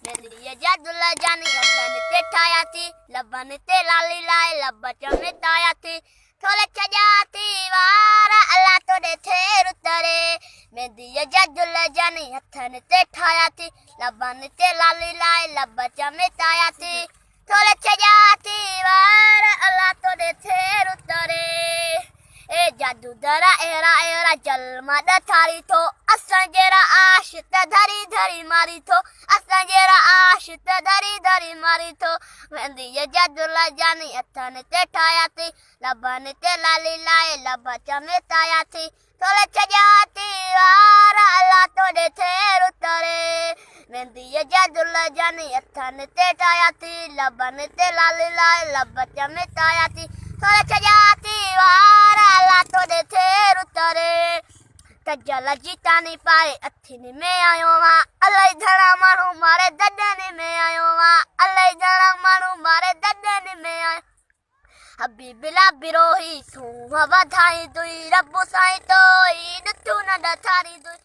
मेरी ये जादुला जानी लबन ते ठाया थी लबन ते लाली लाए लब चमे ताया थी थोड़े चजाती वारा अल्लाह तो दे थे रुतरे मेरी ये जादुला जानी हथन ते ठाया थी लबन ते लाली लाए लब चमे ताया थी थोड़े चजाती वारा अल्लाह तो दे थे रुतरे ए जादू दरा एरा एरा जलमा द थारी थो असां जेरा आशित धरी धरी मारी थो असां जेरा आशित धरी धरी मारी थो मेहंदी ये जादू ला जानी हथन ते ठाया थी लबन ते लाली लाए लब चमे ताया थी थोड़े चजाती वारा अल्लाह तो दे थे रुतरे मेहंदी ये जादू ला जानी हथन ते ठाया थी लबन ते लाली लाए लब चमे ताया थी थोड़े चजाती वारा अल्लाह तो दे थे रुतरे तजल जीता नहीं पाए अथिन में आयो मां अलाई धड़ा मानू मारे ददन में आयो मां अलाई धड़ा मानू मारे ददन में आयो अभी बिला बिरोही सू बधाई दुई रब साईं तो ई नथू न थारी दुई